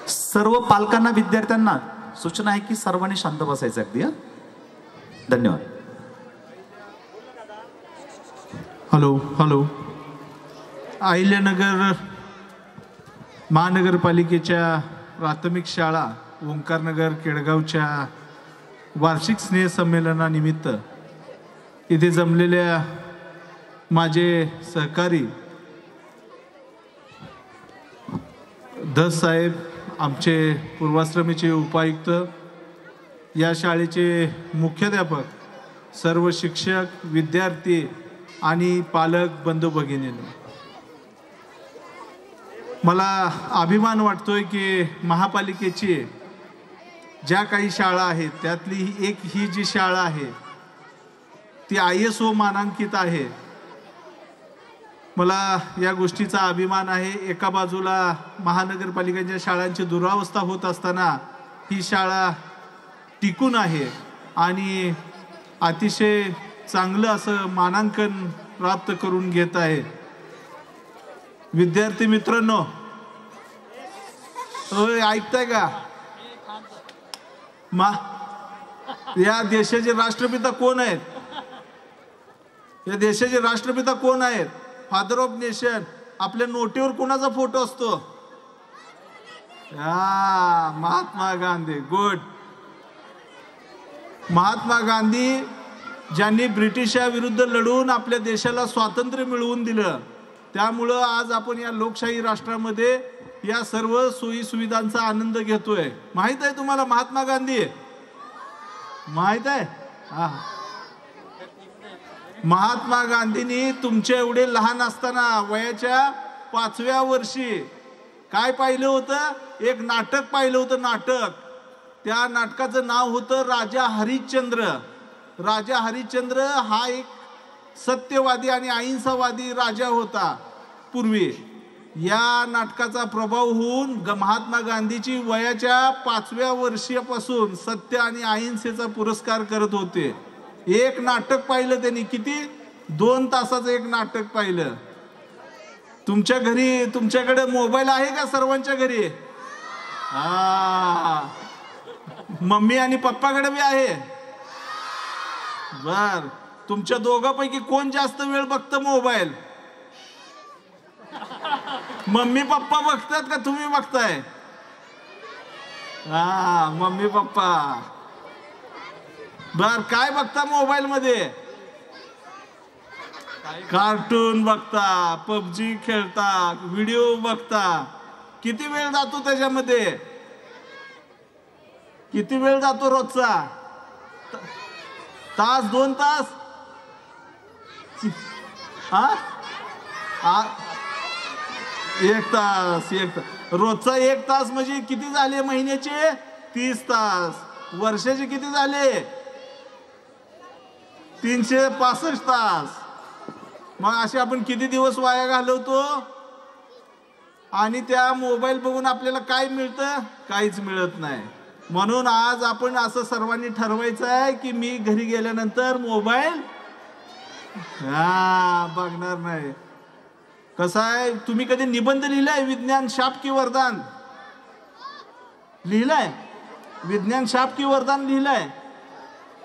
सर्व पालकांना विद्यार्थ्यांना सूचना आहे की सर्वांनी शांत बसायचं अगदी. धन्यवाद. Hello hello. अहिल्यानगर महानगरपालिकेच्या प्राथमिक शाळा ओंकारनगर केडगावच्या वार्षिक स्नेहसंमेलनानिमित्त इथे जमलेल्या माझे सहकारी धस साहेब, आमचे पूर्वाश्रमीचे उपायुक्त, या शाळेचे मुख्याध्यापक, सर्व शिक्षक, विद्यार्थी आणि पालक बंधू भगिनींनो, मला अभिमान वाटतोय की महापालिकेची ज्या काही शाळा आहेत त्यातली ही जी शाळा आहे ती ISO मानांकित आहे. मला या गोष्टीचा अभिमान आहे. एका बाजूला महानगरपालिकेच्या शाळांची दुरावस्था होत असताना ही शाळा टिकून आहे आणि अतिशय चांगलं असं मानांकन प्राप्त करून घेत आहे. विद्यार्थी मित्रांनो, ऐकताय का? या देशाचे राष्ट्रपिता कोण आहेत? या देशाचे राष्ट्रपिता कोण आहेत? Father of nation. आपल्या नोटीवर कोणाचा फोटो असतो? महात्मा गांधी. गुड. महात्मा गांधी ज्यांनी ब्रिटिशाविरुद्ध लढून आपल्या देशाला स्वातंत्र्य मिळवून दिलं. त्यामुळं आज आपण या लोकशाही राष्ट्रामध्ये या सर्व सोयी सुविधांचा आनंद घेतोय. माहित आहे तुम्हाला महात्मा गांधी? माहित आहे? महात्मा गांधींनी तुमच्या एवढे लहान असताना वयाच्या 5व्या वर्षी काय पाहिलं होतं? एक नाटक पाहिलं होतं. नाटक, त्या नाटकाचं नाव होतं राजा हरिश्चंद्र. राजा हरिश्चंद्र हा एक सत्यवादी आणि अहिंसावादी राजा होता पूर्वी. या नाटकाचा प्रभाव होऊन महात्मा गांधीची वयाच्या 5व्या वर्षापासून सत्य आणि अहिंसेचा पुरस्कार करत होते. एक नाटक पाहिलं त्यांनी. किती? 2 तासाचं एक नाटक पाहिलं. तुमच्या घरी, तुमच्याकडे मोबाईल आहे का सर्वांच्या घरी? मम्मी आणि पप्पाकडे बी आहे. बर. तुमच्या दोघांपैकी कोण जास्त वेळ बघतं मोबाईल? मम्मी पप्पा बघतात का तुम्ही बघताय? Mummy papa. बर. काय बघता मोबाईल मध्ये? कार्टून बघता, PUBG खेळता, व्हिडिओ बघता. किती वेळ जातो त्याच्यामध्ये? किती वेळ जातो रोजचा? तास, 2 तास? 1 तास. रोजचा 1 तास म्हणजे किती झाले महिन्याचे? 30 तास. वर्षाचे किती झाले? 365 तास. मग असे आपण किती दिवस वाया घालवतो? आणि त्या मोबाईल बघून आपल्याला काय मिळतं? काहीच मिळत नाही. म्हणून आज आपण असं सर्वांनी ठरवायचं आहे की मी घरी गेल्यानंतर मोबाईल बघणार नाही. कसं आहे, तुम्ही कधी निबंध लिहिलाय? विज्ञान शाप की वरदान लिहिलाय? विज्ञान शाप की वरदान लिहिलाय?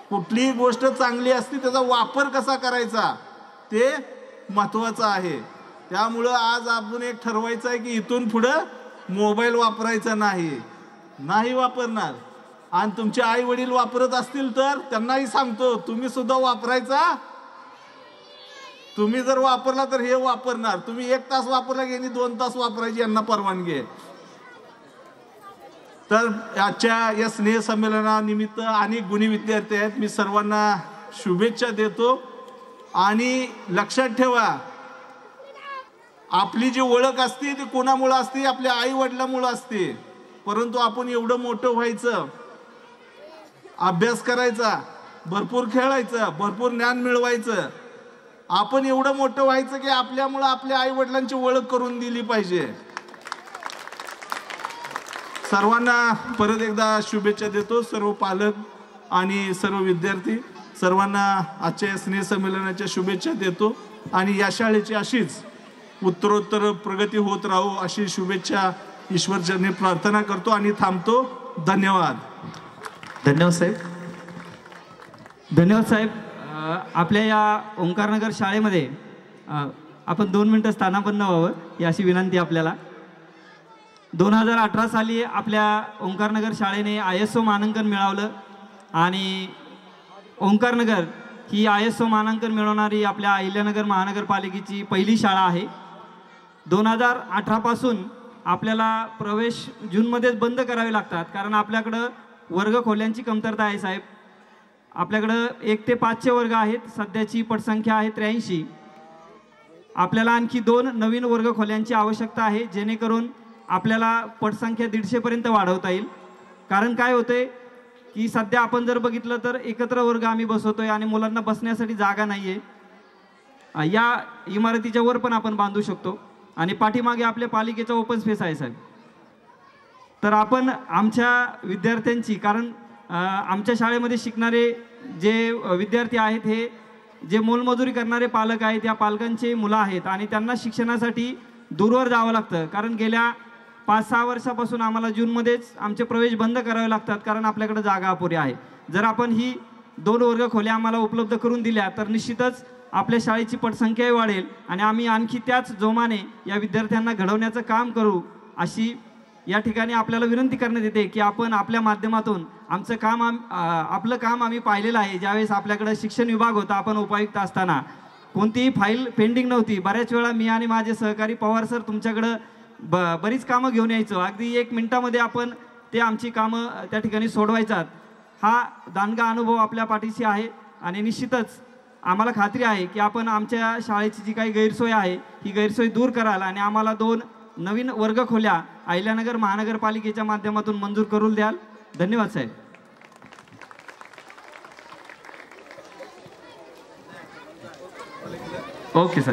कुठलीही गोष्ट चांगली असते त्याचा वापर कसा करायचा ते महत्वाचं आहे. त्यामुळं आज आपण एक ठरवायचं आहे की इथून पुढं मोबाईल वापरायचा नाही वापरणार. आणि तुमचे आई वडील वापरत असतील तर त्यांनाही सांगतो तुम्ही सुद्धा वापरायचा. तुम्ही जर वापरला तर हे वापरणार. तुम्ही 1 तास वापरला की 2 तास वापरायची यांना परवानगी आहे. तर आजच्या या स्नेह संमेलनानिमित्त अनेक गुणी विद्यार्थी आहेत. मी सर्वांना शुभेच्छा देतो. आणि लक्षात ठेवा, आपली जी ओळख असते ती कोणामुळे असते? आपल्या आई वडिलांमुळे असते. परंतु आपण एवढं मोठं व्हायचं, अभ्यास करायचा, भरपूर खेळायचं, भरपूर ज्ञान मिळवायचं. आपण एवढं मोठं व्हायचं की आपल्यामुळे आपल्या आई वडिलांची ओळख करून दिली पाहिजे. सर्वांना परत एकदा शुभेच्छा देतो. सर्व पालक आणि सर्व विद्यार्थी सर्वांना आजच्या स्नेहसंमेलनाच्या शुभेच्छा देतो. आणि या शाळेची अशीच उत्तरोत्तर प्रगती होत राहो अशी शुभेच्छा ईश्वरचरणी प्रार्थना करतो आणि थांबतो. धन्यवाद. धन्यवाद साहेब. धन्यवाद साहेब. आपल्या या ओंकारनगर शाळेमध्ये आपण 2 मिनिटं स्थानापन्न व्हावं ही अशी विनंती आपल्याला. 2018 साली आपल्या ओंकारनगर शाळेने ISO मानांकन मिळवलं आणि ओंकारनगर ही ISO मानांकन मिळवणारी आपल्या अहिल्यानगर महानगरपालिकेची पहिली शाळा आहे. 2018 पासून आपल्याला प्रवेश जूनमध्येच बंद करावे लागतात कारण आपल्याकडं वर्ग खोल्यांची कमतरता आहे साहेब. आपल्याकडं 1 ते 5चे वर्ग आहेत. सध्याची पटसंख्या आहे 83. आपल्याला आणखी 2 नवीन वर्ग खोल्यांची आवश्यकता आहे जेणेकरून आपल्याला पटसंख्या 150पर्यंत वाढवता येईल. कारण काय होते की सध्या आपण जर बघितलं तर एकत्र वर्ग आम्ही बसवतोय आणि मुलांना बसण्यासाठी जागा नाही आहे. या इमारतीच्या वर पण आपण बांधू शकतो आणि पाठीमागे आपल्या पालिकेचा ओपन स्पेस आहे साहेब. तर आपण आमच्या विद्यार्थ्यांची कारण आमच्या शाळेमध्ये शिकणारे जे विद्यार्थी आहेत हे जे मोलमजुरी करणारे पालक आहेत या पालकांचे मुलं आहेत आणि त्यांना शिक्षणासाठी दूरवर जावं लागतं. कारण गेल्या 5-6 वर्षापासून आम्हाला जूनमध्येच आमचे प्रवेश बंद करावे लागतात कारण आपल्याकडे जागा अपुरी आहे. जर आपण ही 2 वर्ग खोल्या आम्हाला उपलब्ध करून दिल्या तर निश्चितच आपल्या शाळेची पटसंख्याही वाढेल आणि आम्ही आणखी त्याच जोमाने या विद्यार्थ्यांना घडवण्याचं काम करू अशी या ठिकाणी आपल्याला विनंती करण्यात येते की आपण आपल्या माध्यमातून आमचं काम आपलं काम आम्ही पाहिलेलं आहे. ज्यावेळेस आपल्याकडे शिक्षण विभाग होता आपण उपायुक्त असताना कोणतीही फाईल पेंडिंग नव्हती. बऱ्याच वेळा मी आणि माझे सहकारी पवार सर तुमच्याकडं बरीच कामं घेऊन यायचो. अगदी 1 मिनिटामध्ये आपण ते आमची कामं त्या ठिकाणी सोडवायचात. हा दांडगा अनुभव आपल्या पाठीशी आहे आणि निश्चितच आम्हाला खात्री आहे की आपण आमच्या शाळेची जी काही गैरसोय आहे ही गैरसोय दूर कराल आणि आम्हाला 2 नवीन वर्ग खोल्या अहिल्यानगर महानगरपालिकेच्या माध्यमातून मंजूर करून द्याल. धन्यवाद साहेब. ओके साहेब.